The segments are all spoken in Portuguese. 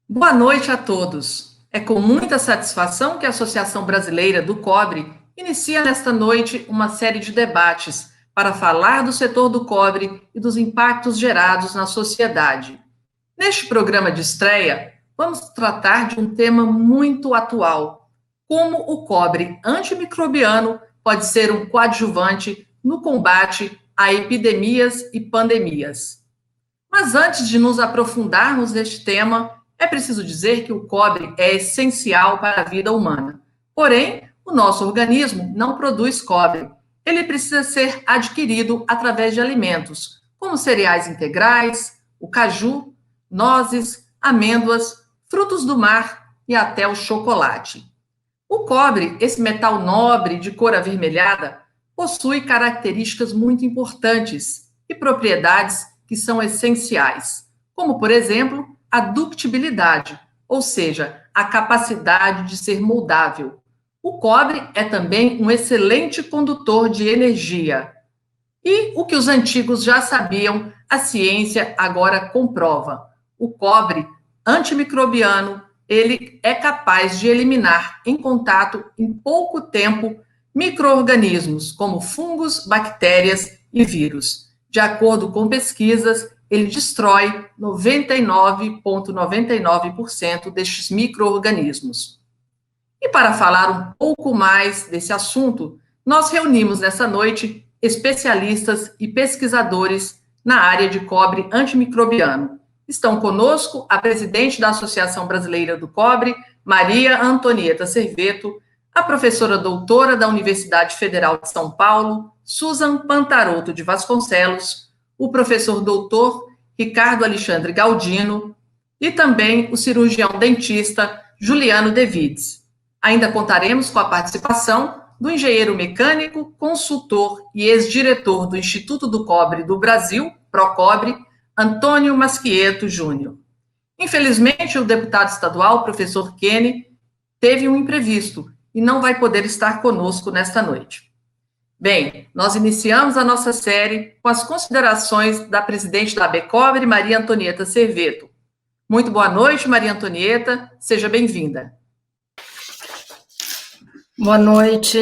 Boa noite a todos. É com muita satisfação que a Associação Brasileira do Cobre inicia nesta noite uma série de debates para falar do setor do cobre e dos impactos gerados na sociedade. Neste programa de estreia, vamos tratar de um tema muito atual: como o cobre antimicrobiano pode ser um coadjuvante no combate a epidemias e pandemias. Mas antes de nos aprofundarmos neste tema, é preciso dizer que o cobre é essencial para a vida humana. Porém, o nosso organismo não produz cobre. Ele precisa ser adquirido através de alimentos, como cereais integrais, o caju, nozes, amêndoas, frutos do mar e até o chocolate. O cobre, esse metal nobre de cor avermelhada, possui características muito importantes e propriedades que são essenciais, como, por exemplo, a ductibilidade, ou seja, a capacidade de ser moldável. O cobre é também um excelente condutor de energia. E o que os antigos já sabiam, a ciência agora comprova. O cobre antimicrobiano, ele é capaz de eliminar em contato em pouco tempo micro-organismos como fungos, bactérias e vírus. De acordo com pesquisas, ele destrói 99,99% destes micro-organismos. E para falar um pouco mais desse assunto, nós reunimos nessa noite especialistas e pesquisadores na área de cobre antimicrobiano. Estão conosco a presidente da Associação Brasileira do Cobre, Maria Antonieta Serveto, a professora doutora da Universidade Federal de São Paulo, Susan Pantaroto de Vasconcelos, o professor doutor Ricardo Alexandre Galdino e também o cirurgião dentista Juliano Devides. Ainda contaremos com a participação do engenheiro mecânico, consultor e ex-diretor do Instituto do Cobre do Brasil, Procobre, Antônio Masquieto Júnior. Infelizmente, o deputado estadual, professor Kenny, teve um imprevisto e não vai poder estar conosco nesta noite. Bem, nós iniciamos a nossa série com as considerações da presidente da ABCobre, Maria Antonieta Serveto. Muito boa noite, Maria Antonieta, seja bem-vinda. Boa noite,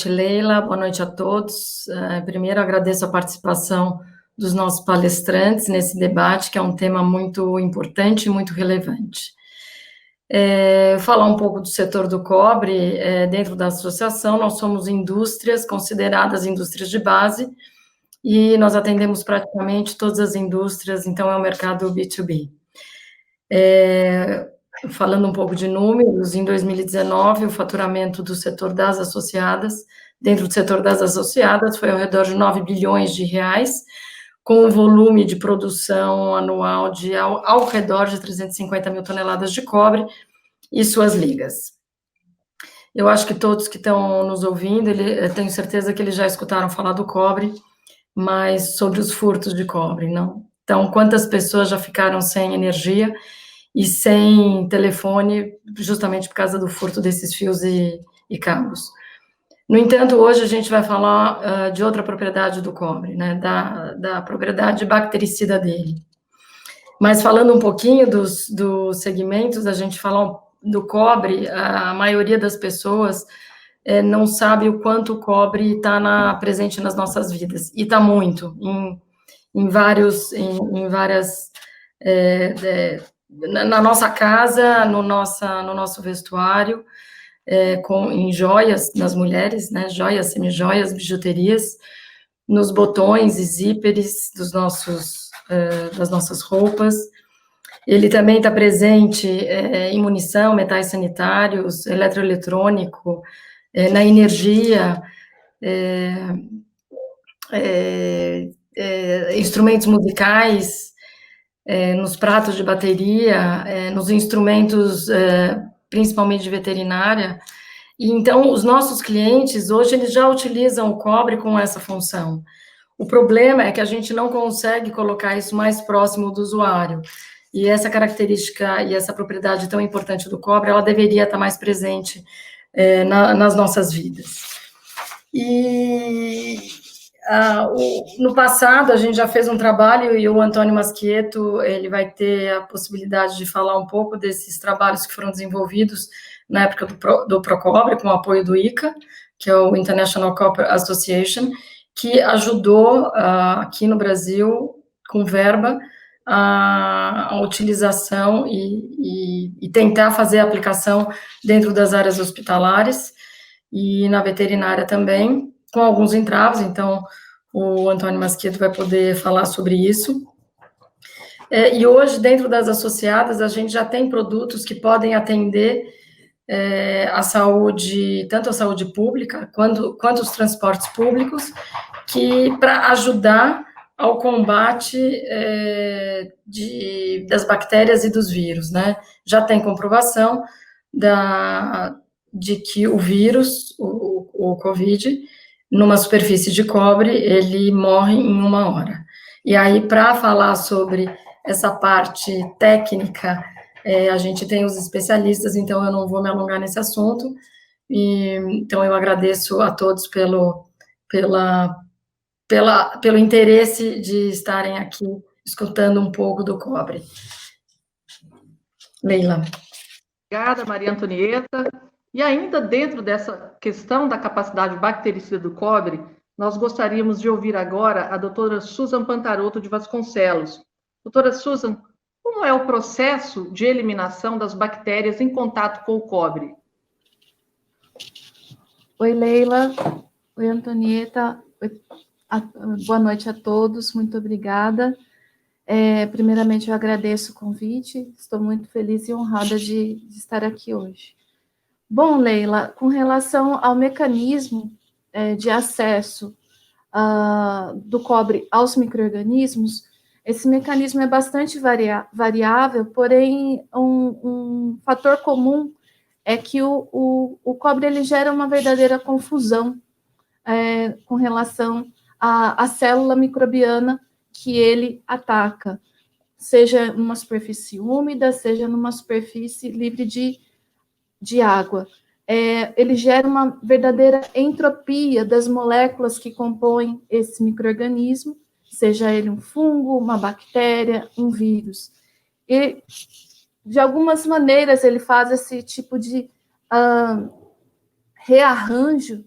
Leila, boa noite a todos. Primeiro, agradeço a participação dos nossos palestrantes nesse debate, que é um tema muito importante e muito relevante. Falar um pouco do setor do cobre, dentro da associação, nós somos indústrias consideradas indústrias de base, e nós atendemos praticamente todas as indústrias, então é um mercado B2B. Falando um pouco de números, em 2019, o faturamento do setor das associadas, dentro do setor das associadas, foi ao redor de 9 bilhões de reais, com um volume de produção anual de ao redor de 350 mil toneladas de cobre e suas ligas. Eu acho que todos que estão nos ouvindo, tenho certeza que eles já escutaram falar do cobre, mas sobre os furtos de cobre, não? Então, quantas pessoas já ficaram sem energia e sem telefone, justamente por causa do furto desses fios e cabos. No entanto, hoje a gente vai falar de outra propriedade do cobre, né, da propriedade bactericida dele. Mas falando um pouquinho dos segmentos, a gente fala do cobre, a maioria das pessoas não sabe o quanto o cobre está presente nas nossas vidas, e está muito, em várias na nossa casa, no nosso vestuário, em joias nas mulheres, né, joias, semijoias, bijuterias, nos botões e zíperes das nossas roupas. Ele também está presente em munição, metais sanitários, eletroeletrônico, na energia, instrumentos musicais, nos pratos de bateria, nos instrumentos, principalmente de veterinária. E então, os nossos clientes, hoje, eles já utilizam o cobre com essa função. O problema é que a gente não consegue colocar isso mais próximo do usuário. E essa característica e essa propriedade tão importante do cobre, ela deveria estar mais presente nas nossas vidas. E No passado, a gente já fez um trabalho e o Antônio Maschietto, ele vai ter a possibilidade de falar um pouco desses trabalhos que foram desenvolvidos na época do Procobre, com o apoio do ICA, que é o International Copper Association, que ajudou aqui no Brasil, com verba, a utilização e tentar fazer a aplicação dentro das áreas hospitalares e na veterinária também, com alguns entraves, então o Antônio Maschietto vai poder falar sobre isso. E hoje, dentro das associadas, a gente já tem produtos que podem atender a saúde, tanto a saúde pública, quanto os transportes públicos, que para ajudar ao combate das bactérias e dos vírus, né? Já tem comprovação de que o vírus, o Covid, numa superfície de cobre, ele morre em 1 hora. E aí, para falar sobre essa parte técnica, a gente tem os especialistas, então eu não vou me alongar nesse assunto. Então, eu agradeço a todos pelo interesse de estarem aqui escutando um pouco do cobre. Leila. Obrigada, Maria Antonieta. E ainda dentro dessa questão da capacidade bactericida do cobre, nós gostaríamos de ouvir agora a doutora Susan Pantarotto de Vasconcelos. Doutora Susan, como é o processo de eliminação das bactérias em contato com o cobre? Oi, Leila. Oi, Antonieta. Boa noite a todos. Muito obrigada. Primeiramente, eu agradeço o convite. Estou muito feliz e honrada de estar aqui hoje. Bom, Leila, com relação ao mecanismo de acesso do cobre aos micro-organismos, esse mecanismo é bastante variável, porém, um fator comum é que o cobre ele gera uma verdadeira confusão com relação à célula microbiana que ele ataca, seja numa superfície úmida, seja numa superfície livre de água. Ele gera uma verdadeira entropia das moléculas que compõem esse micro-organismo, seja ele um fungo, uma bactéria, um vírus. E, de algumas maneiras, ele faz esse tipo de rearranjo,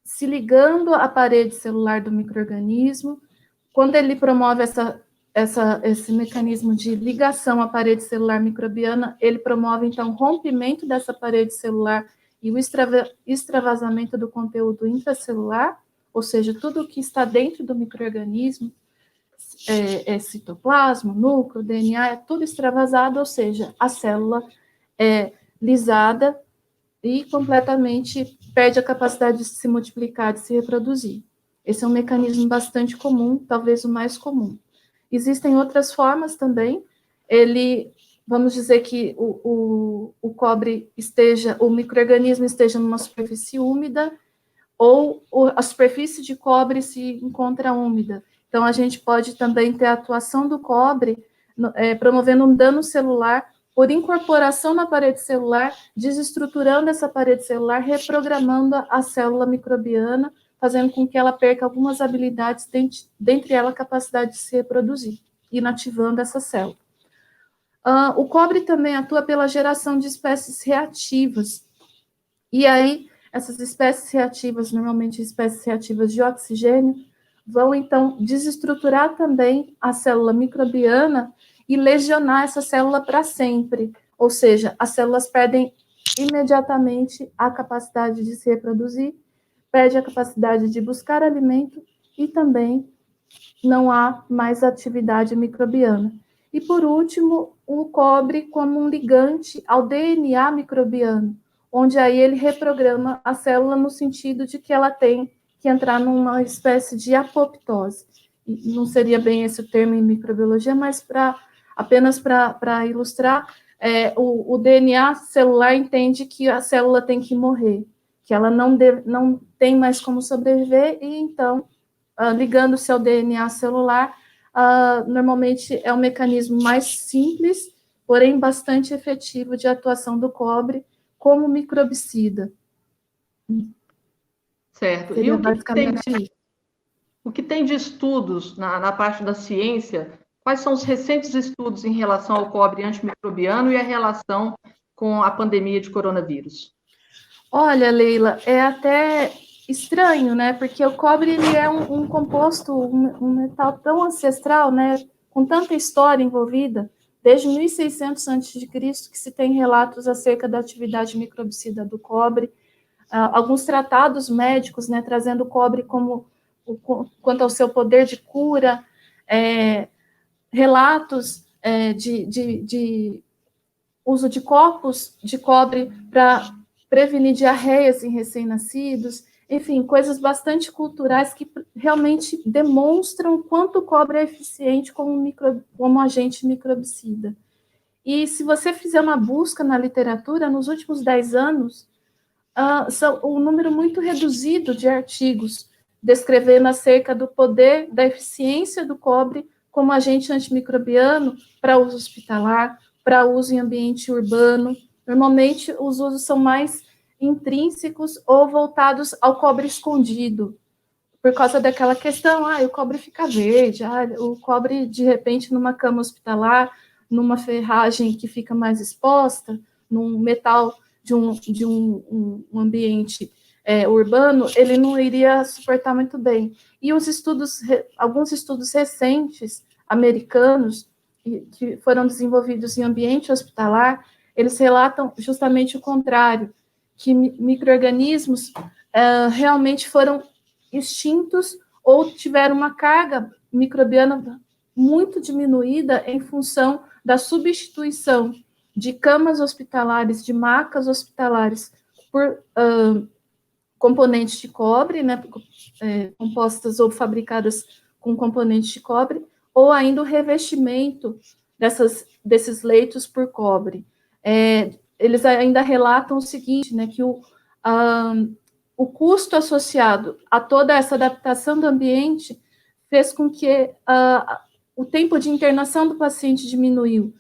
se ligando à parede celular do micro-organismo. Quando ele promove esse mecanismo de ligação à parede celular microbiana, ele promove, então, o rompimento dessa parede celular e o extravasamento do conteúdo intracelular, ou seja, tudo o que está dentro do micro-organismo, citoplasma, núcleo, DNA, é tudo extravasado, ou seja, a célula é lisada e completamente perde a capacidade de se multiplicar, de se reproduzir. Esse é um mecanismo bastante comum, talvez o mais comum. Existem outras formas também. Vamos dizer que o cobre o micro-organismo esteja numa superfície úmida, ou a superfície de cobre se encontra úmida. Então, a gente pode também ter a atuação do cobre promovendo um dano celular por incorporação na parede celular, desestruturando essa parede celular, reprogramando a célula microbiana, fazendo com que ela perca algumas habilidades, dentre elas a capacidade de se reproduzir, inativando essa célula. O cobre também atua pela geração de espécies reativas, e aí essas espécies reativas, normalmente espécies reativas de oxigênio, vão então desestruturar também a célula microbiana e lesionar essa célula para sempre, ou seja, as células perdem imediatamente a capacidade de se reproduzir, perde a capacidade de buscar alimento e também não há mais atividade microbiana. E, por último, o cobre como um ligante ao DNA microbiano, onde aí ele reprograma a célula no sentido de que ela tem que entrar numa espécie de apoptose. Não seria bem esse o termo em microbiologia, mas apenas para ilustrar, o DNA celular entende que a célula tem que morrer, que ela não tem mais como sobreviver, e então, ligando-se ao DNA celular, normalmente é um mecanismo mais simples, porém bastante efetivo de atuação do cobre como microbicida. Certo. Seria basicamente isso. O que tem de estudos na parte da ciência? Quais são os recentes estudos em relação ao cobre antimicrobiano e a relação com a pandemia de coronavírus? Olha, Leila, é até estranho, né? Porque o cobre ele é um composto, um metal tão ancestral, né? Com tanta história envolvida, desde 1600 a.C., que se tem relatos acerca da atividade microbicida do cobre, alguns tratados médicos, né, trazendo o cobre quanto ao seu poder de cura, relatos de uso de copos de cobre para prevenir diarreias em recém-nascidos, enfim, coisas bastante culturais que realmente demonstram quanto o cobre é eficiente como agente microbicida. E se você fizer uma busca na literatura, nos últimos 10 anos, são um número muito reduzido de artigos descrevendo acerca do poder, da eficiência do cobre como agente antimicrobiano para uso hospitalar, para uso em ambiente urbano. Normalmente, os usos são mais intrínsecos ou voltados ao cobre escondido, por causa daquela questão, o cobre fica verde, o cobre, de repente, numa cama hospitalar, numa ferragem que fica mais exposta, num metal de um ambiente urbano, ele não iria suportar muito bem. E alguns estudos recentes, americanos, que foram desenvolvidos em ambiente hospitalar, eles relatam justamente o contrário, que micro-organismos realmente foram extintos ou tiveram uma carga microbiana muito diminuída em função da substituição de camas hospitalares, de macas hospitalares, por componentes de cobre, né, compostas ou fabricadas com componentes de cobre, ou ainda o revestimento desses leitos por cobre. Eles ainda relatam o seguinte, né, que o custo associado a toda essa adaptação do ambiente fez com que o tempo de internação do paciente diminuiu,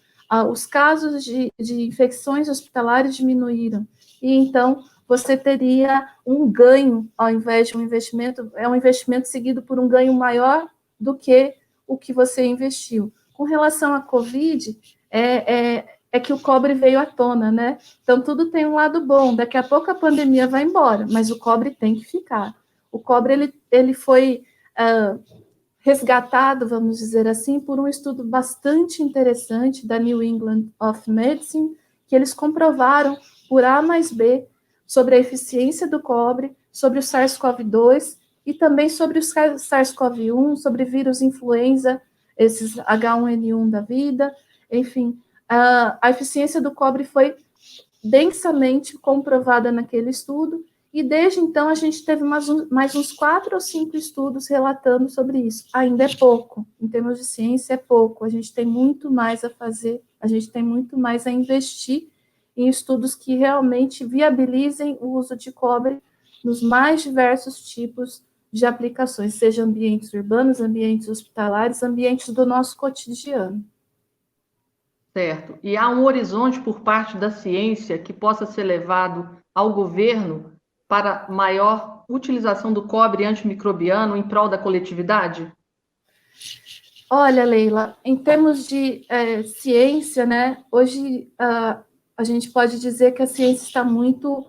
os casos de infecções hospitalares diminuíram, e então você teria um ganho, ao invés de um investimento, é um investimento seguido por um ganho maior do que o que você investiu. Com relação à Covid, é que o cobre veio à tona, né? Então, tudo tem um lado bom. Daqui a pouco a pandemia vai embora, mas o cobre tem que ficar. O cobre, ele foi resgatado, vamos dizer assim, por um estudo bastante interessante da New England of Medicine, que eles comprovaram por A mais B sobre a eficiência do cobre, sobre o SARS-CoV-2 e também sobre o SARS-CoV-1, sobre vírus influenza, esses H1N1 da vida, enfim, a eficiência do cobre foi densamente comprovada naquele estudo, e desde então a gente teve mais uns 4 ou 5 estudos relatando sobre isso. Ainda é pouco, em termos de ciência é pouco, a gente tem muito mais a fazer, a gente tem muito mais a investir em estudos que realmente viabilizem o uso de cobre nos mais diversos tipos de aplicações, seja ambientes urbanos, ambientes hospitalares, ambientes do nosso cotidiano. Certo. E há um horizonte por parte da ciência que possa ser levado ao governo para maior utilização do cobre antimicrobiano em prol da coletividade? Olha, Leila, em termos de ciência, né, hoje a gente pode dizer que a ciência está muito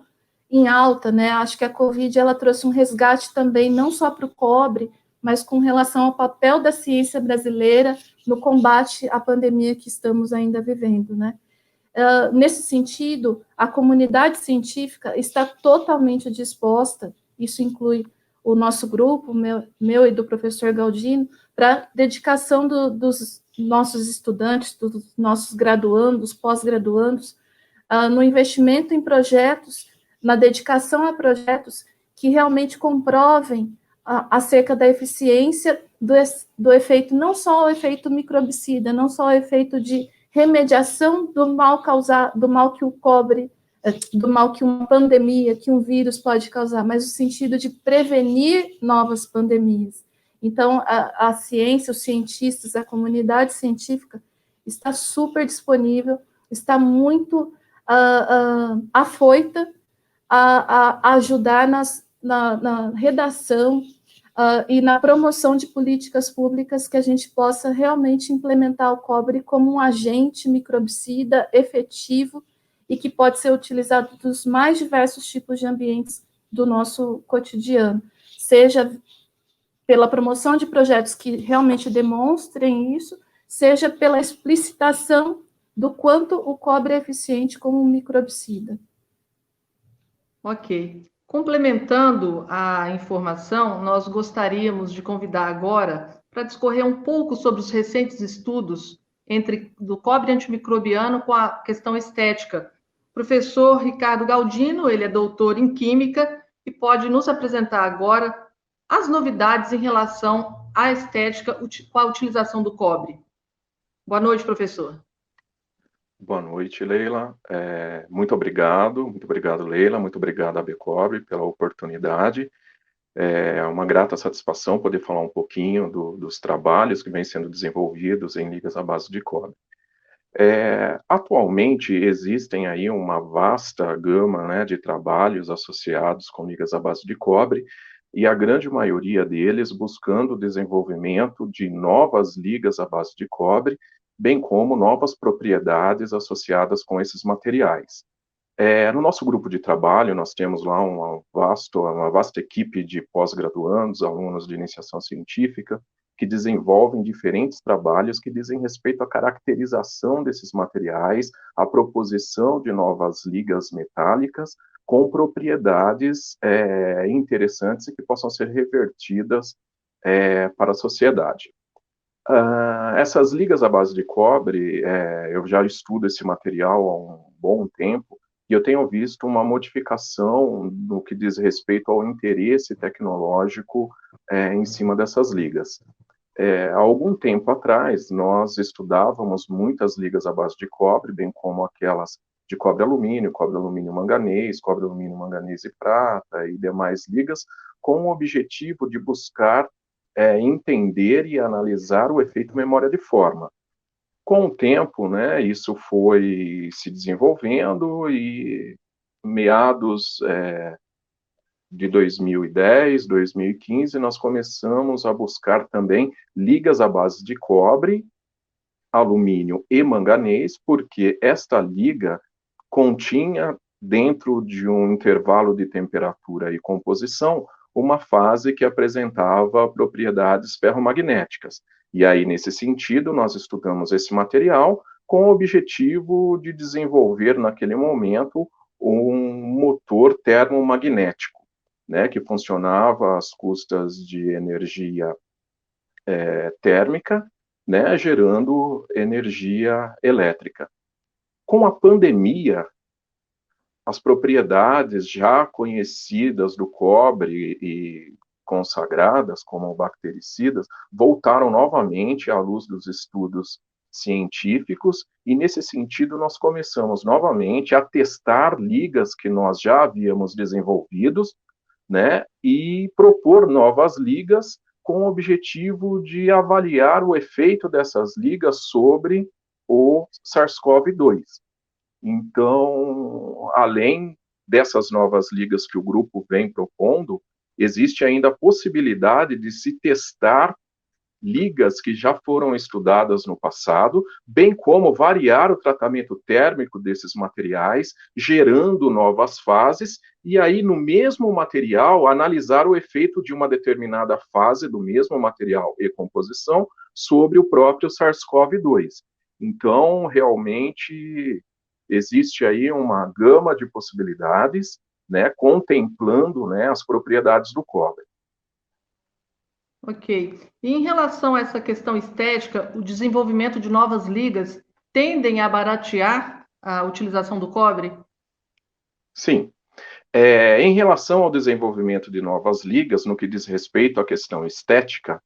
em alta, né? Acho que a Covid ela trouxe um resgate também, não só para o cobre, mas com relação ao papel da ciência brasileira no combate à pandemia que estamos ainda vivendo, né? Nesse sentido, a comunidade científica está totalmente disposta, isso inclui o nosso grupo, meu e do professor Galdino, para dedicação dos nossos estudantes, dos nossos graduandos, pós-graduandos, no investimento em projetos, na dedicação a projetos que realmente comprovem acerca da eficiência do efeito, não só o efeito microbicida, não só o efeito de remediação do mal causado, do mal que o cobre, do mal que uma pandemia, que um vírus pode causar, mas o sentido de prevenir novas pandemias. Então, a ciência, os cientistas, a comunidade científica está super disponível, está muito afoita a ajudar na redação e na promoção de políticas públicas que a gente possa realmente implementar o cobre como um agente microbicida efetivo e que pode ser utilizado nos mais diversos tipos de ambientes do nosso cotidiano, seja pela promoção de projetos que realmente demonstrem isso, seja pela explicitação do quanto o cobre é eficiente como um microbicida. Ok. Complementando a informação, nós gostaríamos de convidar agora para discorrer um pouco sobre os recentes estudos do cobre antimicrobiano com a questão estética. Professor Ricardo Galdino, ele é doutor em Química e pode nos apresentar agora as novidades em relação à estética com a utilização do cobre. Boa noite, professor. Boa noite, Leila. Muito obrigado, Leila, muito obrigado, ABCobre, pela oportunidade. É uma grata satisfação poder falar um pouquinho dos trabalhos que vêm sendo desenvolvidos em ligas à base de cobre. Atualmente, existem aí uma vasta gama, né, de trabalhos associados com ligas à base de cobre, e a grande maioria deles buscando o desenvolvimento de novas ligas à base de cobre, bem como novas propriedades associadas com esses materiais. No nosso grupo de trabalho, nós temos lá uma vasta equipe de pós-graduandos, alunos de iniciação científica, que desenvolvem diferentes trabalhos que dizem respeito à caracterização desses materiais, à proposição de novas ligas metálicas com propriedades interessantes e que possam ser revertidas para a sociedade. Essas ligas à base de cobre, eu já estudo esse material há um bom tempo, e eu tenho visto uma modificação no que diz respeito ao interesse tecnológico em cima dessas ligas. Há algum tempo atrás, nós estudávamos muitas ligas à base de cobre, bem como aquelas de cobre-alumínio manganês, cobre-alumínio manganês e prata e demais ligas, com o objetivo de buscar entender e analisar o efeito memória de forma. Com o tempo, né, isso foi se desenvolvendo e meados de 2010, 2015, nós começamos a buscar também ligas à base de cobre, alumínio e manganês, porque esta liga continha, dentro de um intervalo de temperatura e composição, uma fase que apresentava propriedades ferromagnéticas. E aí, nesse sentido, nós estudamos esse material com o objetivo de desenvolver, naquele momento, um motor termomagnético, né, que funcionava às custas de energia térmica, né, gerando energia elétrica. Com a pandemia, as propriedades já conhecidas do cobre e consagradas como bactericidas voltaram novamente à luz dos estudos científicos, e nesse sentido nós começamos novamente a testar ligas que nós já havíamos desenvolvidos, né, e propor novas ligas com o objetivo de avaliar o efeito dessas ligas sobre o SARS-CoV-2. Então, além dessas novas ligas que o grupo vem propondo, existe ainda a possibilidade de se testar ligas que já foram estudadas no passado, bem como variar o tratamento térmico desses materiais, gerando novas fases, e aí no mesmo material analisar o efeito de uma determinada fase do mesmo material e composição sobre o próprio SARS-CoV-2. Então, realmente, existe aí uma gama de possibilidades, né, contemplando, né, as propriedades do cobre. Ok. E em relação a essa questão estética, o desenvolvimento de novas ligas tendem a baratear a utilização do cobre? Sim. Em relação ao desenvolvimento de novas ligas, no que diz respeito à questão estética,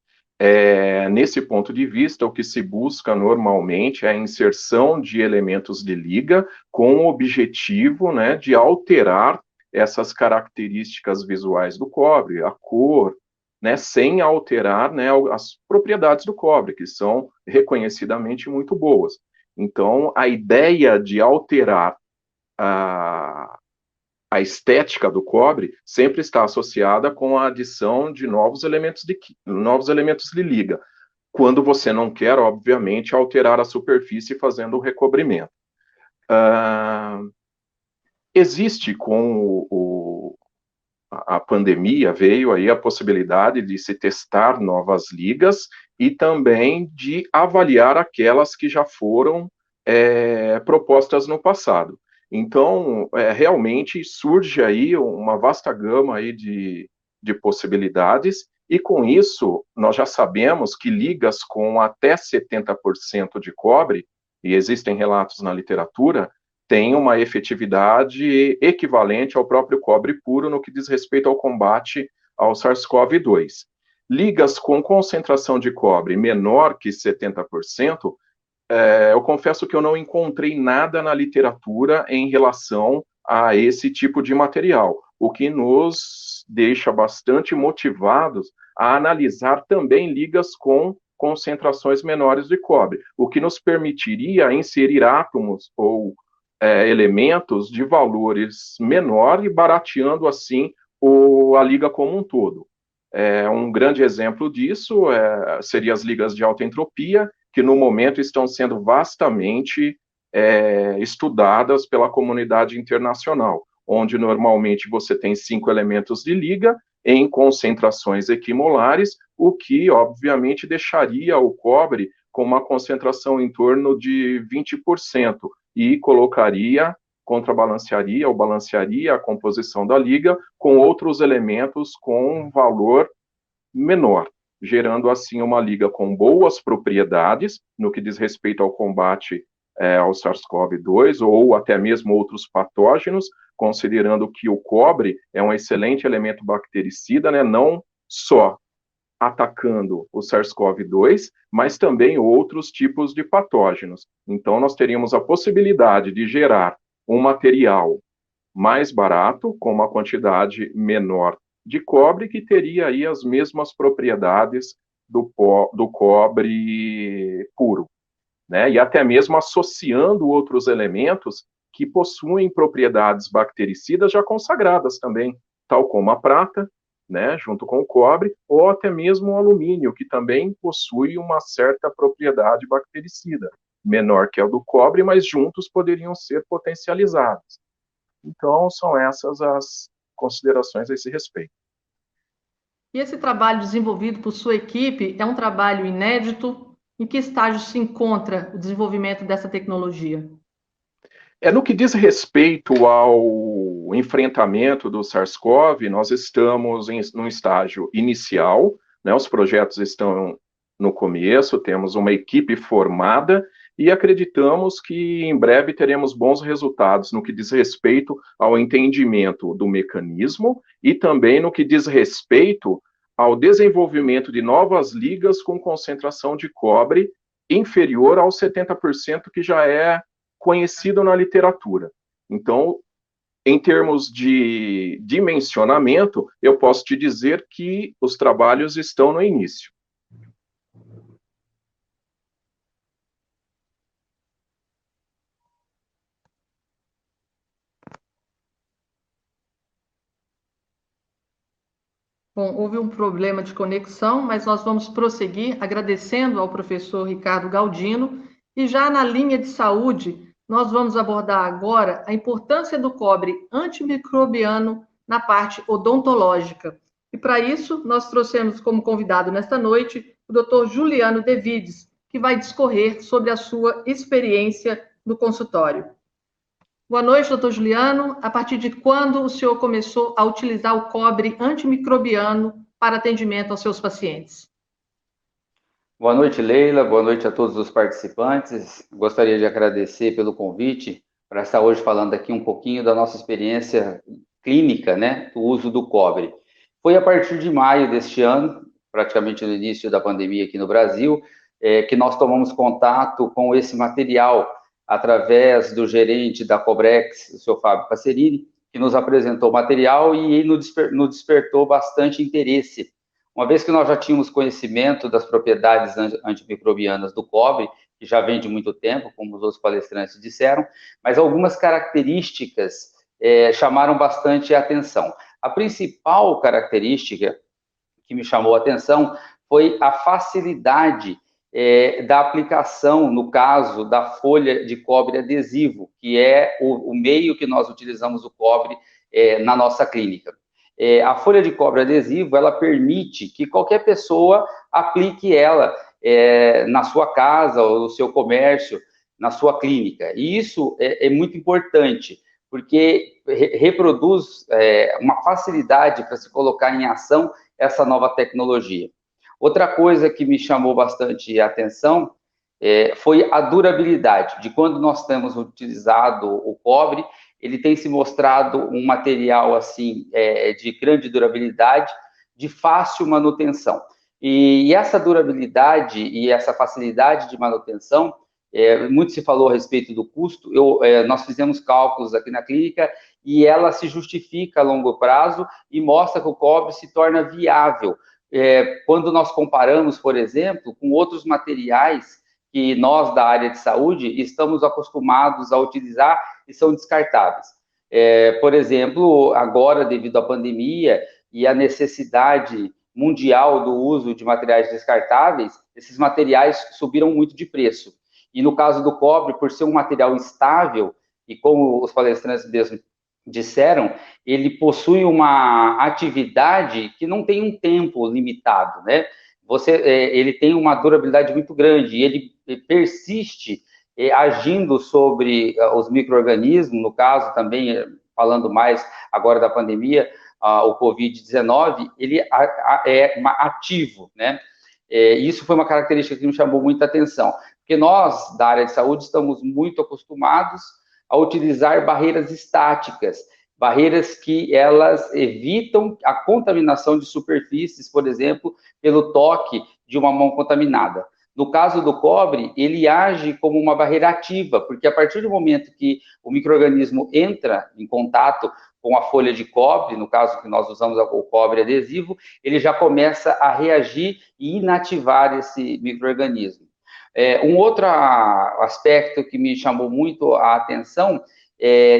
nesse ponto de vista, o que se busca normalmente é a inserção de elementos de liga com o objetivo, né, de alterar essas características visuais do cobre, a cor, né, sem alterar, né, as propriedades do cobre, que são reconhecidamente muito boas. Então, a ideia de alterar a estética do cobre sempre está associada com a adição de novos elementos de liga, quando você não quer, obviamente, alterar a superfície fazendo o recobrimento. Existe com a pandemia, veio aí a possibilidade de se testar novas ligas e também de avaliar aquelas que já foram propostas no passado. Então, realmente surge aí uma vasta gama aí de possibilidades, e com isso, nós já sabemos que ligas com até 70% de cobre, e existem relatos na literatura, têm uma efetividade equivalente ao próprio cobre puro no que diz respeito ao combate ao SARS-CoV-2. Ligas com concentração de cobre menor que 70%, eu confesso que eu não encontrei nada na literatura em relação a esse tipo de material, o que nos deixa bastante motivados a analisar também ligas com concentrações menores de cobre, o que nos permitiria inserir átomos ou elementos de valores menor e barateando assim a liga como um todo. Um grande exemplo disso seria as ligas de alta entropia, que no momento estão sendo vastamente estudadas pela comunidade internacional, onde normalmente você tem 5 elementos de liga em concentrações equimolares, o que obviamente deixaria o cobre com uma concentração em torno de 20% e contrabalancearia ou balancearia a composição da liga com outros elementos com um valor menor, gerando assim uma liga com boas propriedades no que diz respeito ao combate ao SARS-CoV-2 ou até mesmo outros patógenos, considerando que o cobre é um excelente elemento bactericida, né, não só atacando o SARS-CoV-2, mas também outros tipos de patógenos. Então, nós teríamos a possibilidade de gerar um material mais barato, com uma quantidade menor de cobre, que teria aí as mesmas propriedades do cobre puro, né? E até mesmo associando outros elementos que possuem propriedades bactericidas já consagradas também, tal como a prata, né, junto com o cobre, ou até mesmo o alumínio, que também possui uma certa propriedade bactericida, menor que a do cobre, mas juntos poderiam ser potencializados. Então, são essas as considerações a esse respeito. E esse trabalho desenvolvido por sua equipe é um trabalho inédito? Em que estágio se encontra o desenvolvimento dessa tecnologia? No que diz respeito ao enfrentamento do SARS-CoV, nós estamos num estágio inicial, né, os projetos estão no começo, temos uma equipe formada e acreditamos que em breve teremos bons resultados no que diz respeito ao entendimento do mecanismo e também no que diz respeito ao desenvolvimento de novas ligas com concentração de cobre inferior aos 70% que já é conhecido na literatura. Então, em termos de dimensionamento, eu posso te dizer que os trabalhos estão no início. Bom, houve um problema de conexão, mas nós vamos prosseguir agradecendo ao professor Ricardo Galdino. E já na linha de saúde, nós vamos abordar agora a importância do cobre antimicrobiano na parte odontológica. E para isso, nós trouxemos como convidado nesta noite o Dr. Juliano Devides, que vai discorrer sobre a sua experiência no consultório. Boa noite, doutor Juliano. A partir de quando o senhor começou a utilizar o cobre antimicrobiano para atendimento aos seus pacientes? Boa noite, Leila. Boa noite a todos os participantes. Gostaria de agradecer pelo convite para estar hoje falando aqui um pouquinho da nossa experiência clínica, né, do uso do cobre. Foi a partir de maio deste ano, praticamente no início da pandemia aqui no Brasil, que nós tomamos contato com esse material através do gerente da Cobrex, o seu Fábio Passerini, que nos apresentou o material e nos despertou bastante interesse. Uma vez que nós já tínhamos conhecimento das propriedades antimicrobianas do cobre, que já vem de muito tempo, como os outros palestrantes disseram, mas algumas características chamaram bastante a atenção. A principal característica que me chamou a atenção foi a facilidade da aplicação, no caso da folha de cobre adesivo, que é o meio que nós utilizamos o cobre na nossa clínica. A folha de cobre adesivo, ela permite que qualquer pessoa aplique ela na sua casa ou no seu comércio, na sua clínica. E isso é muito importante, porque reproduz uma facilidade para se colocar em ação essa nova tecnologia. Outra coisa que me chamou bastante a atenção foi a durabilidade, de quando nós temos utilizado o cobre, ele tem se mostrado um material assim de grande durabilidade, de fácil manutenção. E essa durabilidade e essa facilidade de manutenção, muito se falou a respeito do custo, nós fizemos cálculos aqui na clínica e ela se justifica a longo prazo e mostra que o cobre se torna viável. Quando nós comparamos, por exemplo, com outros materiais que nós da área de saúde estamos acostumados a utilizar e são descartáveis. Por exemplo, agora, devido à pandemia e à necessidade mundial do uso de materiais descartáveis, esses materiais subiram muito de preço. E no caso do cobre, por ser um material estável, e como os palestrantes mesmo disseram, ele possui uma atividade que não tem um tempo limitado, né? Ele tem uma durabilidade muito grande e ele persiste agindo sobre os micro-organismos, no caso também, falando mais agora da pandemia, o Covid-19, ele é ativo, né? Isso foi uma característica que me chamou muita atenção, porque nós, da área de saúde, estamos muito acostumados a utilizar barreiras estáticas, barreiras que elas evitam a contaminação de superfícies, por exemplo, pelo toque de uma mão contaminada. No caso do cobre, ele age como uma barreira ativa, porque a partir do momento que o micro-organismo entra em contato com a folha de cobre, no caso que nós usamos o cobre adesivo, ele já começa a reagir e inativar esse micro-organismo. Um outro aspecto que me chamou muito a atenção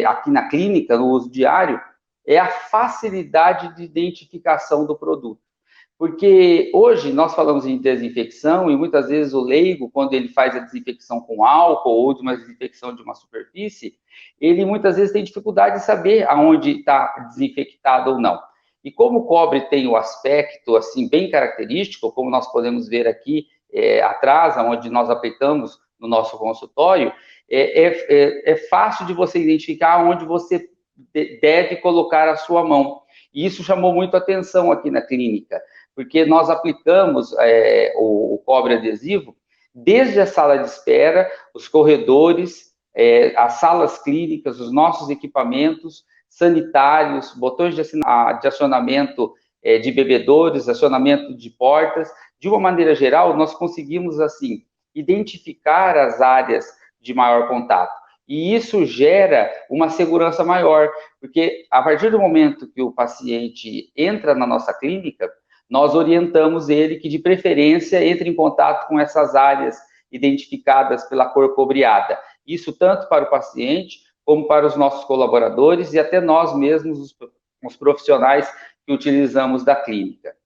aqui na clínica, no uso diário, é a facilidade de identificação do produto. Porque hoje nós falamos em desinfecção e muitas vezes o leigo, quando ele faz a desinfecção com álcool ou de uma desinfecção de uma superfície, ele muitas vezes tem dificuldade de saber aonde está desinfectado ou não. E como o cobre tem o aspecto assim bem característico, como nós podemos ver aqui atrás, onde nós aplicamos no nosso consultório, é fácil de você identificar onde você deve colocar a sua mão. E isso chamou muito a atenção aqui na clínica, porque nós aplicamos o cobre adesivo desde a sala de espera, os corredores, as salas clínicas, os nossos equipamentos sanitários, botões de acionamento de bebedouros, acionamento de portas. De uma maneira geral, nós conseguimos, assim, identificar as áreas de maior contato. E isso gera uma segurança maior, porque a partir do momento que o paciente entra na nossa clínica, nós orientamos ele que, de preferência, entre em contato com essas áreas identificadas pela cor cobreada. Isso tanto para o paciente, como para os nossos colaboradores e até nós mesmos, os profissionais que utilizamos da clínica.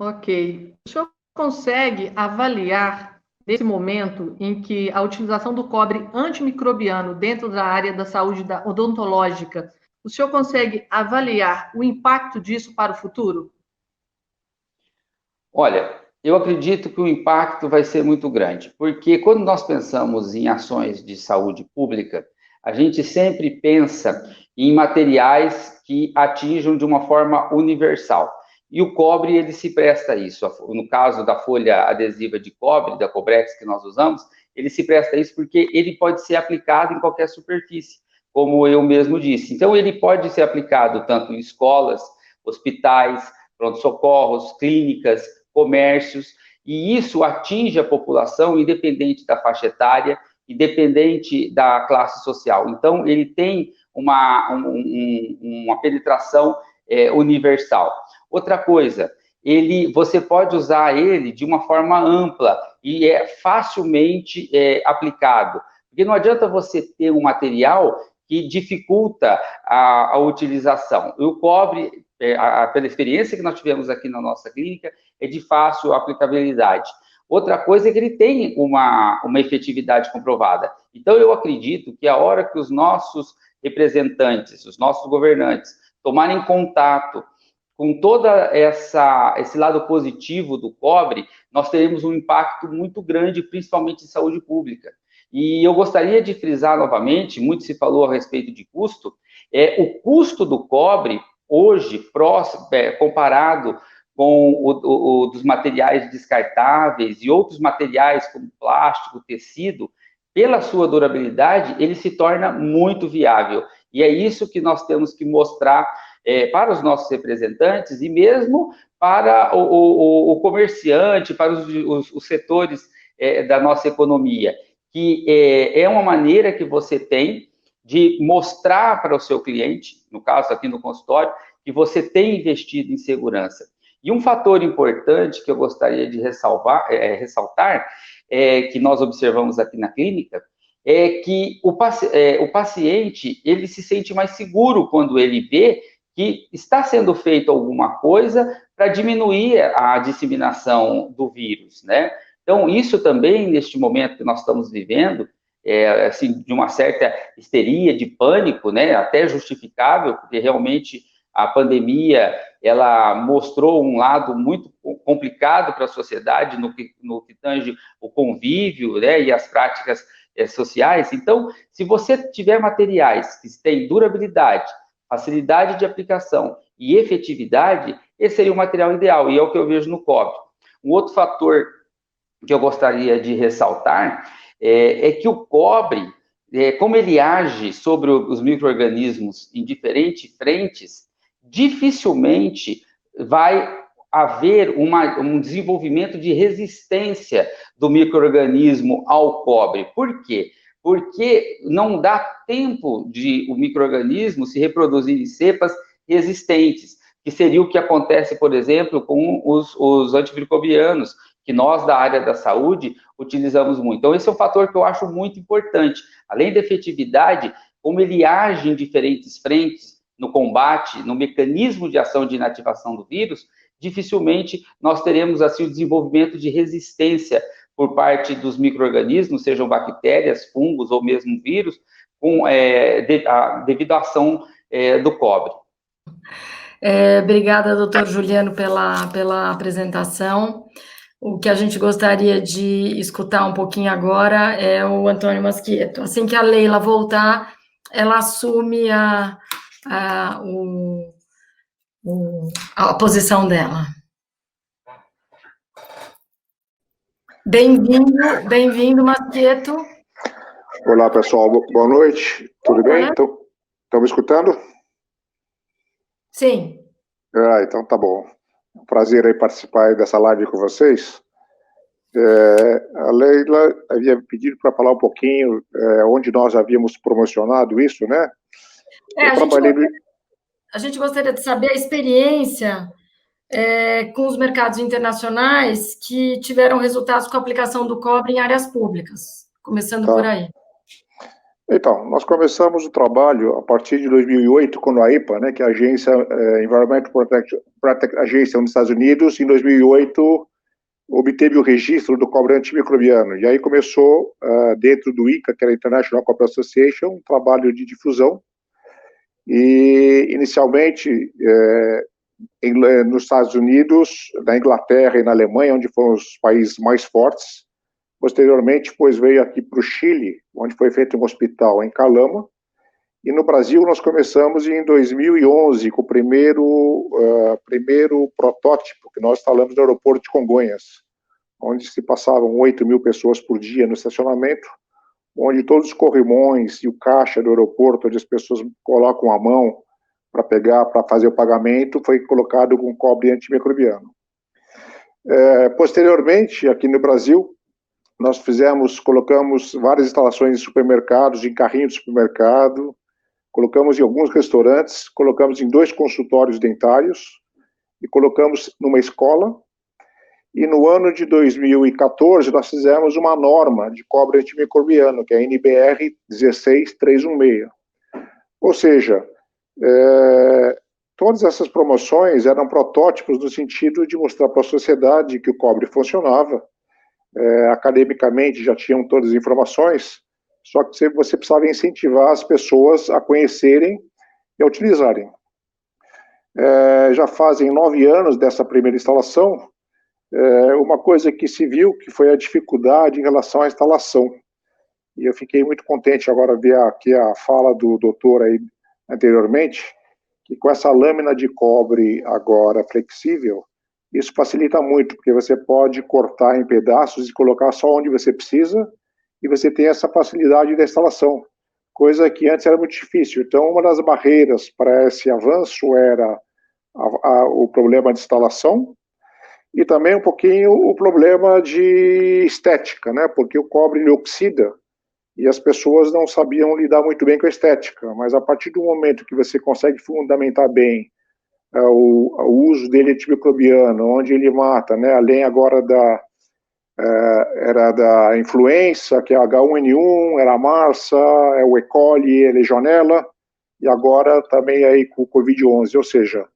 Ok. O senhor consegue avaliar, nesse momento em que a utilização do cobre antimicrobiano dentro da área da saúde odontológica, o senhor consegue avaliar o impacto disso para o futuro? Olha, eu acredito que o impacto vai ser muito grande, porque quando nós pensamos em ações de saúde pública, a gente sempre pensa em materiais que atinjam de uma forma universal. E o cobre, ele se presta a isso. No caso da folha adesiva de cobre, da Cobrex que nós usamos, ele se presta a isso porque ele pode ser aplicado em qualquer superfície, como eu mesmo disse. Então, ele pode ser aplicado tanto em escolas, hospitais, pronto-socorros, clínicas, comércios, e isso atinge a população independente da faixa etária, independente da classe social. Então, ele tem uma penetração universal. Outra coisa, você pode usar ele de uma forma ampla e é facilmente aplicado, Porque não adianta você ter um material que dificulta a utilização. E o cobre, pela experiência que nós tivemos aqui na nossa clínica, é de fácil aplicabilidade. Outra coisa é que ele tem uma efetividade comprovada. Então, eu acredito que a hora que os nossos representantes, os nossos governantes, tomarem contato com toda esse lado positivo do cobre, nós teremos um impacto muito grande, principalmente em saúde pública. E eu gostaria de frisar novamente, muito se falou a respeito de custo, o custo do cobre, hoje, comparado com dos materiais descartáveis e outros materiais como plástico, tecido, pela sua durabilidade, ele se torna muito viável. E é isso que nós temos que mostrar para os nossos representantes e mesmo para o comerciante, para os setores da nossa economia, que é uma maneira que você tem de mostrar para o seu cliente, no caso aqui no consultório, que você tem investido em segurança. E um fator importante que eu gostaria de ressaltar, que nós observamos aqui na clínica, é que o paciente ele se sente mais seguro quando ele vê que está sendo feito alguma coisa para diminuir a disseminação do vírus, né? Então, isso também, neste momento que nós estamos vivendo, assim, de uma certa histeria, de pânico, né? Até justificável, porque realmente a pandemia, ela mostrou um lado muito complicado para a sociedade no que tange o convívio, né? E as práticas sociais. Então, se você tiver materiais que têm durabilidade, facilidade de aplicação e efetividade, esse seria o material ideal, e é o que eu vejo no cobre. Um outro fator que eu gostaria de ressaltar é que o cobre, como ele age sobre os micro-organismos em diferentes frentes, dificilmente vai haver um desenvolvimento de resistência do micro-organismo ao cobre. Por quê? Porque não dá tempo de o micro-organismo se reproduzir em cepas resistentes, que seria o que acontece, por exemplo, com os antimicrobianos, que nós, da área da saúde, utilizamos muito. Então, esse é um fator que eu acho muito importante. Além da efetividade, como ele age em diferentes frentes no combate, no mecanismo de ação de inativação do vírus, dificilmente nós teremos, assim, o desenvolvimento de resistência por parte dos micro-organismos, sejam bactérias, fungos ou mesmo vírus, devido à ação do cobre. Obrigada, doutor Juliano, pela apresentação. O que a gente gostaria de escutar um pouquinho agora é o Antônio Maschietto. Assim que a Leila voltar, ela assume a posição dela. Bem-vindo, Maschietto. Olá, pessoal, boa noite, tudo bem? Estão me escutando? Sim. Então tá bom. É um prazer aí participar dessa live com vocês. A Leila havia pedido para falar um pouquinho onde nós havíamos promocionado isso, né? A gente gostaria de saber a experiência com os mercados internacionais que tiveram resultados com a aplicação do cobre em áreas públicas, começando por aí. Então, nós começamos o trabalho a partir de 2008, quando a EPA, né, que é a agência Environmental Protection Agency nos Estados Unidos, em 2008 obteve o registro do cobre antimicrobiano. E aí começou, dentro do ICA, que era a International Copper Association, um trabalho de difusão. E, inicialmente, nos Estados Unidos, na Inglaterra e na Alemanha, onde foram os países mais fortes. Posteriormente, depois veio aqui para o Chile, onde foi feito um hospital em Calama. E no Brasil, nós começamos em 2011, com o primeiro protótipo que nós instalamos no aeroporto de Congonhas, onde se passavam 8.000 pessoas por dia no estacionamento, onde todos os corrimões e o caixa do aeroporto, onde as pessoas colocam a mão para fazer o pagamento, foi colocado com cobre antimicrobiano. Posteriormente, aqui no Brasil, nós colocamos várias instalações em supermercados, em carrinho de supermercado, colocamos em alguns restaurantes, colocamos em 2 consultórios dentários e colocamos numa escola. E no ano de 2014, nós fizemos uma norma de cobre antimicrobiano, que é a NBR 16316. Ou seja, todas essas promoções eram protótipos no sentido de mostrar para a sociedade que o cobre funcionava. Academicamente já tinham todas as informações, só que você precisava incentivar as pessoas a conhecerem e a utilizarem. Já fazem 9 anos dessa primeira instalação. Uma coisa que se viu que foi a dificuldade em relação à instalação. E eu fiquei muito contente agora ver aqui a fala do doutor aí anteriormente, que com essa lâmina de cobre agora flexível, isso facilita muito, porque você pode cortar em pedaços e colocar só onde você precisa, e você tem essa facilidade da instalação, coisa que antes era muito difícil. Então, uma das barreiras para esse avanço era o problema de instalação, e também um pouquinho o problema de estética, né? Porque o cobre ele oxida e as pessoas não sabiam lidar muito bem com a estética. Mas a partir do momento que você consegue fundamentar bem o uso dele antimicrobiano, onde ele mata, né? Além agora era da influenza, que é H1N1, era a Marsa, é o E. coli, a Legionella, e agora também aí com o Covid-11, ou seja,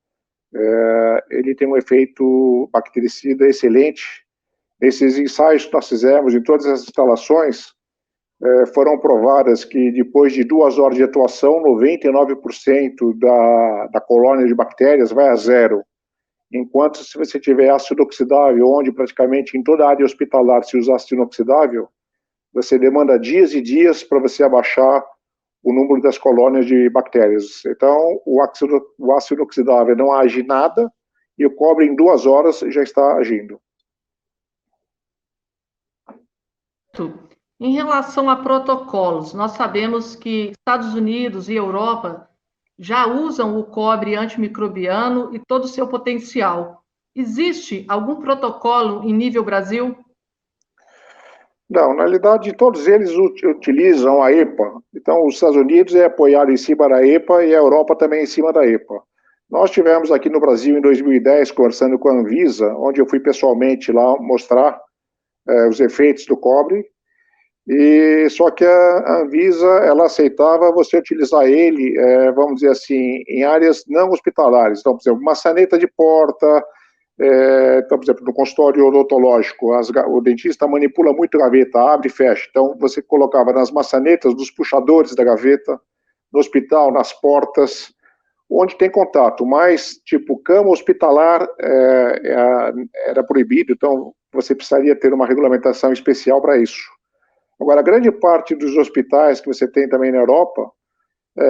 ele tem um efeito bactericida excelente. Esses ensaios que nós fizemos em todas as instalações foram provadas que depois de 2 horas de atuação, 99% da colônia de bactérias vai a zero. Enquanto se você tiver ácido oxidável, onde praticamente em toda a área hospitalar se usa ácido inoxidável, você demanda dias e dias para você abaixar o número das colônias de bactérias. Então, o ácido inoxidável não age nada e o cobre em 2 horas já está agindo. Em relação a protocolos, nós sabemos que Estados Unidos e Europa já usam o cobre antimicrobiano e todo o seu potencial. Existe algum protocolo em nível Brasil? Não, na realidade, todos eles utilizam a EPA. Então, os Estados Unidos é apoiado em cima da EPA e a Europa também em cima da EPA. Nós tivemos aqui no Brasil, em 2010, conversando com a Anvisa, onde eu fui pessoalmente lá mostrar os efeitos do cobre. E só que a Anvisa, ela aceitava você utilizar ele, vamos dizer assim, em áreas não hospitalares. Então, por exemplo, maçaneta de porta. Então, por exemplo, no consultório odontológico, o dentista manipula muito a gaveta, abre e fecha. Então, você colocava nas maçanetas, nos puxadores da gaveta, no hospital, nas portas, onde tem contato. Mas, tipo, cama hospitalar era proibido, então você precisaria ter uma regulamentação especial para isso. Agora, grande parte dos hospitais que você tem também na Europa,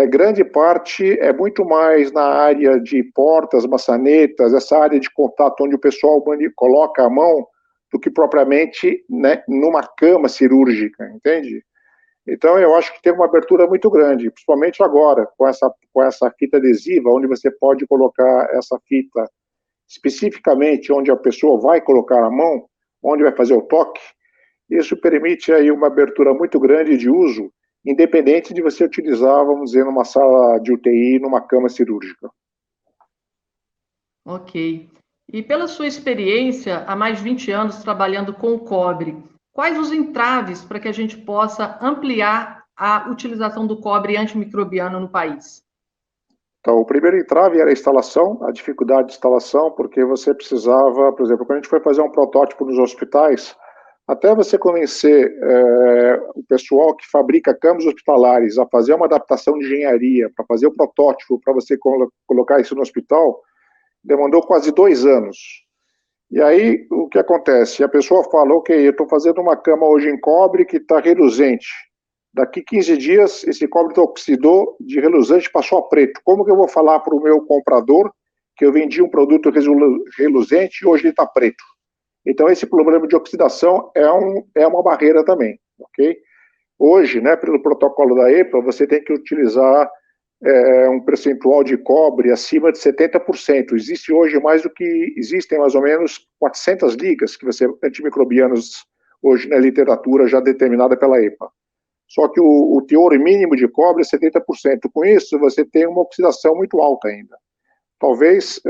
grande parte é muito mais na área de portas, maçanetas, essa área de contato onde o pessoal coloca a mão, do que propriamente, né, numa cama cirúrgica, entende? Então eu acho que tem uma abertura muito grande, principalmente agora, com essa fita adesiva, onde você pode colocar essa fita especificamente onde a pessoa vai colocar a mão, onde vai fazer o toque. Isso permite aí uma abertura muito grande de uso, independente de você utilizar, vamos dizer, numa sala de UTI, numa cama cirúrgica. Ok. E pela sua experiência, há mais de 20 anos trabalhando com o cobre, quais os entraves para que a gente possa ampliar a utilização do cobre antimicrobiano no país? Então, o primeiro entrave era a instalação, a dificuldade de instalação, porque você precisava, por exemplo, quando a gente foi fazer um protótipo nos hospitais, até você convencer o pessoal que fabrica camas hospitalares a fazer uma adaptação de engenharia para fazer o protótipo, para você colocar isso no hospital, demandou quase 2 anos. E aí, o que acontece? A pessoa fala, ok, eu estou fazendo uma cama hoje em cobre que está reluzente. Daqui 15 dias, esse cobre oxidou de reluzente, passou a preto. Como que eu vou falar para o meu comprador que eu vendi um produto reluzente e hoje ele está preto? Então, esse problema de oxidação é uma barreira também, ok? Hoje, né, pelo protocolo da EPA, você tem que utilizar um percentual de cobre acima de 70%. Existe hoje existem mais ou menos 400 ligas antimicrobianas hoje na literatura já determinada pela EPA. Só que o teor mínimo de cobre é 70%. Com isso, você tem uma oxidação muito alta ainda. talvez,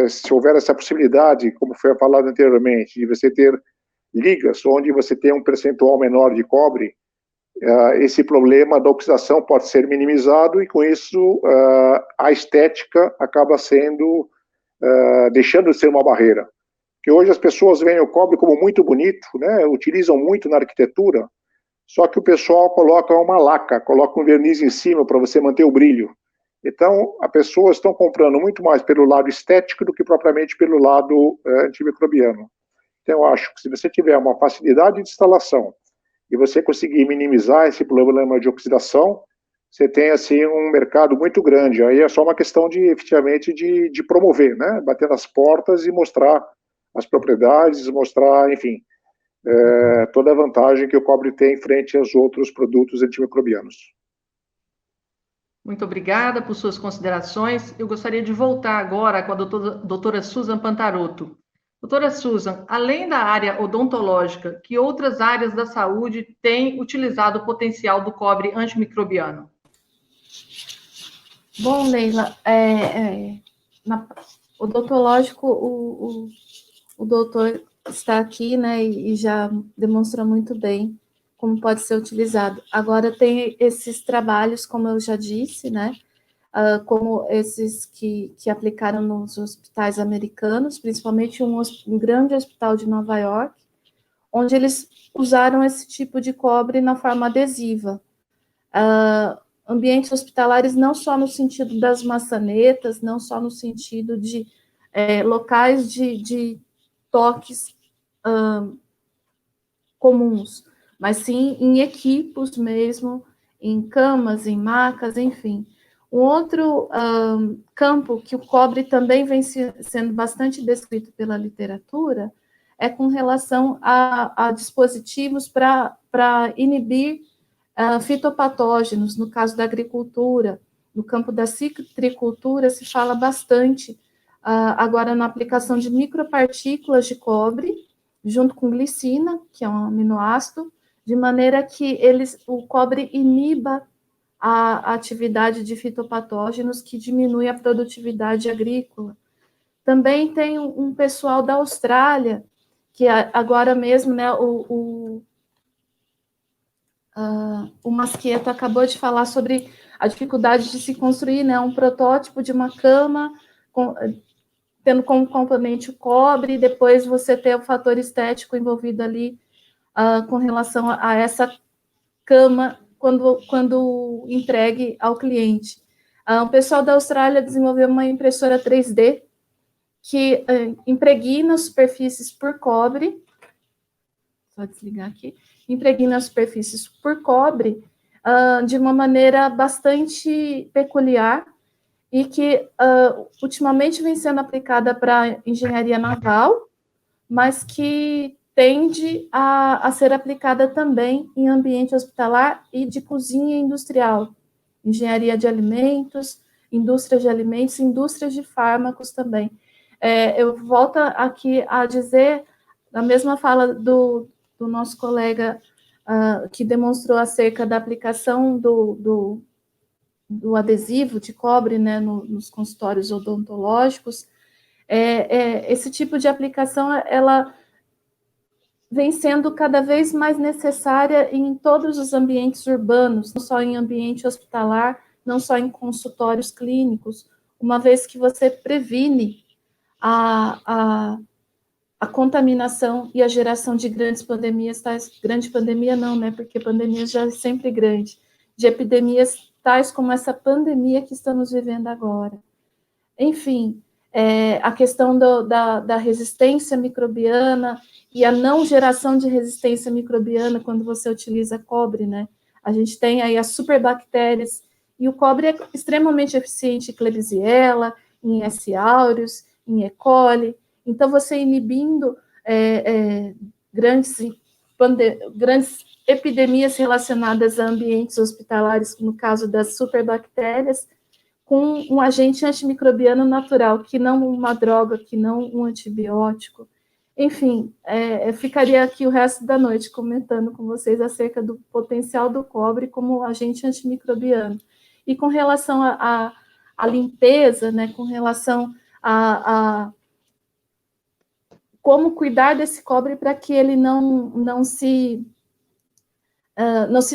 se houver essa possibilidade, como foi falado anteriormente, de você ter ligas onde você tem um percentual menor de cobre, esse problema da oxidação pode ser minimizado e, com isso, a estética acaba sendo, deixando de ser uma barreira. Porque hoje as pessoas veem o cobre como muito bonito, né? Utilizam muito na arquitetura, só que o pessoal coloca uma laca, coloca um verniz em cima para você manter o brilho. Então, as pessoas estão comprando muito mais pelo lado estético do que propriamente pelo lado antimicrobiano. Então, eu acho que se você tiver uma facilidade de instalação e você conseguir minimizar esse problema de oxidação, você tem, assim, um mercado muito grande. Aí é só uma questão de, efetivamente, de promover, né? Bater nas portas e mostrar as propriedades, mostrar, enfim, toda a vantagem que o cobre tem frente aos outros produtos antimicrobianos. Muito obrigada por suas considerações. Eu gostaria de voltar agora com a doutora Susan Pantarotto. Doutora Susan, além da área odontológica, que outras áreas da saúde têm utilizado o potencial do cobre antimicrobiano? Bom, Leila, odontológico, o doutor está aqui, né, e já demonstra muito bem como pode ser utilizado. Agora, tem esses trabalhos, como eu já disse, né, como esses que aplicaram nos hospitais americanos, principalmente um grande hospital de Nova York, onde eles usaram esse tipo de cobre na forma adesiva. Ambientes hospitalares não só no sentido das maçanetas, não só no sentido de locais de toques comuns, mas sim em equipos mesmo, em camas, em macas, enfim. Um outro campo que o cobre também vem sendo bastante descrito pela literatura é com relação a dispositivos para inibir fitopatógenos, no caso da agricultura. No campo da citricultura se fala bastante agora na aplicação de micropartículas de cobre, junto com glicina, que é um aminoácido, de maneira que o cobre iniba a atividade de fitopatógenos, que diminui a produtividade agrícola. Também tem um pessoal da Austrália, que agora mesmo, né, o Masqueto acabou de falar sobre a dificuldade de se construir, né, um protótipo de uma cama, tendo como componente o cobre, e depois você ter o fator estético envolvido ali com relação a essa cama quando entregue ao cliente. O pessoal da Austrália desenvolveu uma impressora 3D que impregna superfícies por cobre, só desligar aqui, impregna as superfícies por cobre de uma maneira bastante peculiar e que ultimamente vem sendo aplicada para engenharia naval, mas que tende a ser aplicada também em ambiente hospitalar e de cozinha industrial, engenharia de alimentos, indústrias de alimentos, indústrias de fármacos também. Eu volto aqui a dizer, na mesma fala do nosso colega que demonstrou acerca da aplicação do adesivo de cobre, né, nos consultórios odontológicos, esse tipo de aplicação, ela vem sendo cada vez mais necessária em todos os ambientes urbanos, não só em ambiente hospitalar, não só em consultórios clínicos, uma vez que você previne a contaminação e a geração de grandes pandemias, grande pandemia não, né, porque pandemia já é sempre grande, de epidemias tais como essa pandemia que estamos vivendo agora. Enfim, a questão da resistência microbiana e a não geração de resistência microbiana quando você utiliza cobre, né? A gente tem aí as superbactérias, e o cobre é extremamente eficiente em Klebsiella, em S. aureus, em E. coli. Então, você inibindo grandes epidemias relacionadas a ambientes hospitalares, no caso das superbactérias, com um agente antimicrobiano natural, que não uma droga, que não um antibiótico. Enfim, ficaria aqui o resto da noite comentando com vocês acerca do potencial do cobre como agente antimicrobiano. E com relação a limpeza, né, com relação a como cuidar desse cobre para que ele não se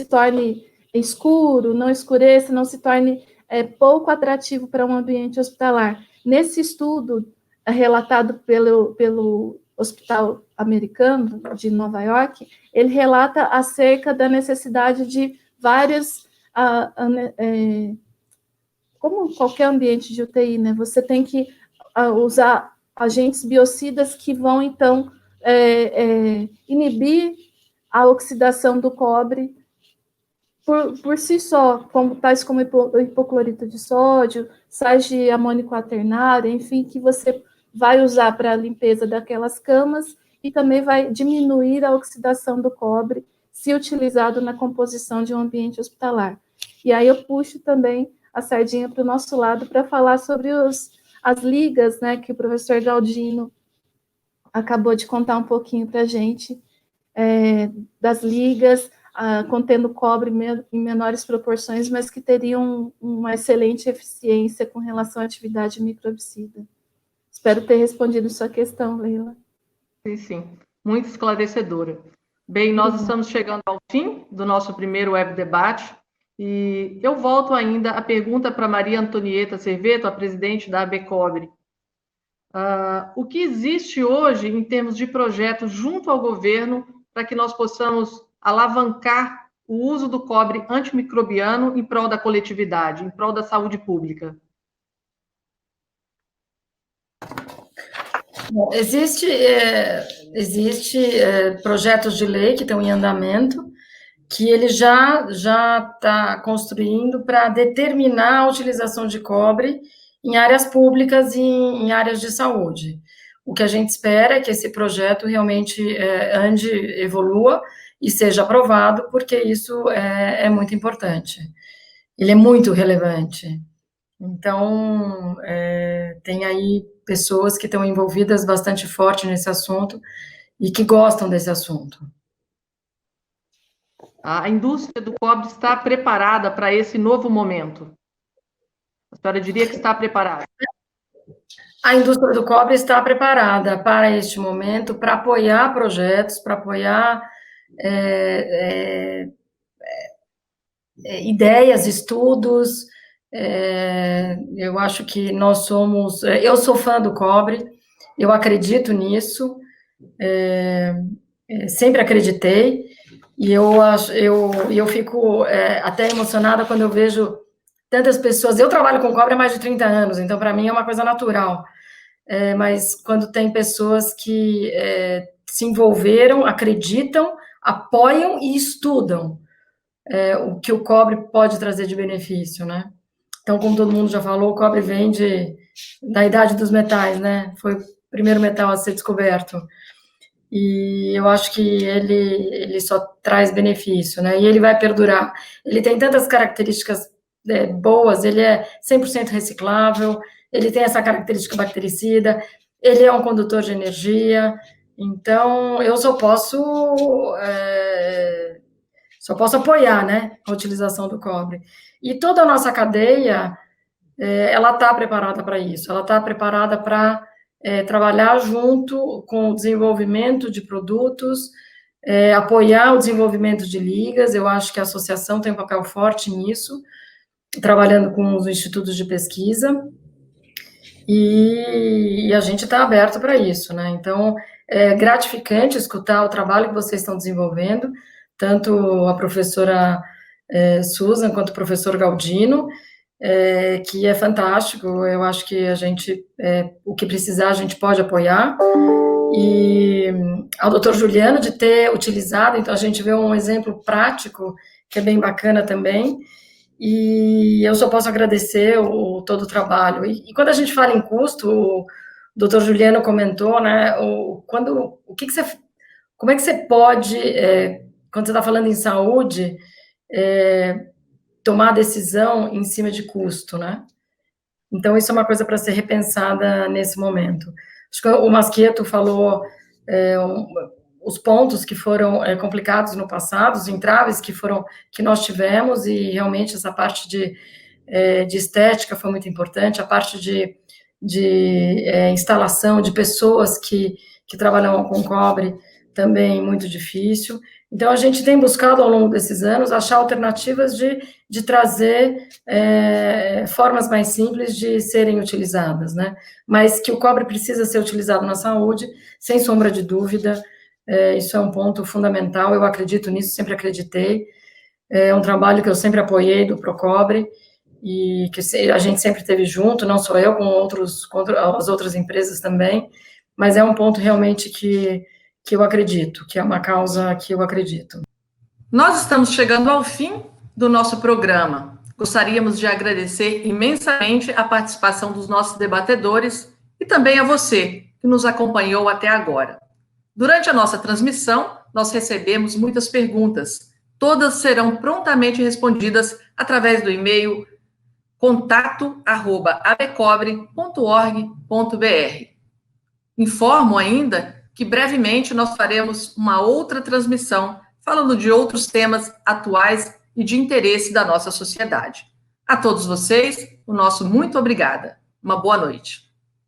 torne escuro, não escureça, não se torne pouco atrativo para um ambiente hospitalar. Nesse estudo relatado pelo Hospital Americano de Nova York, ele relata acerca da necessidade de várias, como qualquer ambiente de UTI, né? Você tem que usar agentes biocidas que vão, então, inibir a oxidação do cobre por si só, tais como hipoclorito de sódio, sais de amônio quaternário, enfim, que você vai usar para a limpeza daquelas camas e também vai diminuir a oxidação do cobre se utilizado na composição de um ambiente hospitalar. E aí eu puxo também a sardinha para o nosso lado para falar sobre as ligas, né, que o professor Galdino acabou de contar um pouquinho para a gente, das ligas contendo cobre em menores proporções, mas que teriam uma excelente eficiência com relação à atividade microbicida. Espero ter respondido sua questão, Leila. Sim, muito esclarecedora. Bem, nós estamos chegando ao fim do nosso primeiro web debate e eu volto ainda a pergunta para Maria Antonieta Cerveto, a presidente da ABCobre. O que existe hoje em termos de projetos junto ao governo para que nós possamos alavancar o uso do cobre antimicrobiano em prol da coletividade, em prol da saúde pública? Bom, existe projetos de lei que estão em andamento, que ele já está construindo para determinar a utilização de cobre em áreas públicas e em áreas de saúde. O que a gente espera é que esse projeto realmente evolua e seja aprovado, porque isso é muito importante. Ele é muito relevante. Então, tem aí pessoas que estão envolvidas bastante forte nesse assunto e que gostam desse assunto. A indústria do cobre está preparada para esse novo momento? A senhora diria que está preparada? A indústria do cobre está preparada para este momento, para apoiar projetos, para apoiar ideias, estudos. Eu acho que nós somos... Eu sou fã do cobre, eu acredito nisso, sempre acreditei, e eu fico até emocionada quando eu vejo tantas pessoas... Eu trabalho com cobre há mais de 30 anos, então, para mim, é uma coisa natural. Mas quando tem pessoas que se envolveram, acreditam, apoiam e estudam o que o cobre pode trazer de benefício, né? Então, como todo mundo já falou, o cobre vem da idade dos metais, né? Foi o primeiro metal a ser descoberto. E eu acho que ele só traz benefício, né? E ele vai perdurar. Ele tem tantas características boas, ele é 100% reciclável, ele tem essa característica bactericida, ele é um condutor de energia, então eu só posso apoiar, né, a utilização do cobre. E toda a nossa cadeia, ela está preparada para isso, ela está preparada para trabalhar junto com o desenvolvimento de produtos, apoiar o desenvolvimento de ligas. Eu acho que a associação tem um papel forte nisso, trabalhando com os institutos de pesquisa, e a gente está aberto para isso, né? Então, é gratificante escutar o trabalho que vocês estão desenvolvendo, tanto a professora Susan quanto o professor Galdino, que é fantástico. Eu acho que a gente, o que precisar, a gente pode apoiar. E ao doutor Juliano de ter utilizado, então a gente vê um exemplo prático que é bem bacana também. E eu só posso agradecer todo o trabalho. E quando a gente fala em custo, o doutor Juliano comentou, né, como é que você pode, quando você está falando em saúde, tomar decisão em cima de custo, né? Então, isso é uma coisa para ser repensada nesse momento. Acho que o Masqueto falou os pontos que foram complicados no passado, os entraves que nós tivemos, e realmente essa parte de de estética foi muito importante, a parte de instalação de pessoas que trabalham com cobre também muito difícil. Então, a gente tem buscado, ao longo desses anos, achar alternativas de trazer formas mais simples de serem utilizadas, né? Mas que o cobre precisa ser utilizado na saúde, sem sombra de dúvida, isso é um ponto fundamental, eu acredito nisso, sempre acreditei, é um trabalho que eu sempre apoiei do Procobre, e que a gente sempre esteve junto, não só eu, com as outras empresas também, mas é um ponto realmente que eu acredito, que é uma causa que eu acredito. Nós estamos chegando ao fim do nosso programa. Gostaríamos de agradecer imensamente a participação dos nossos debatedores e também a você que nos acompanhou até agora. Durante a nossa transmissão, nós recebemos muitas perguntas. Todas serão prontamente respondidas através do e-mail contato@abecobre.org.br. Informo ainda que brevemente nós faremos uma outra transmissão falando de outros temas atuais e de interesse da nossa sociedade. A todos vocês, o nosso muito obrigada. Uma boa noite.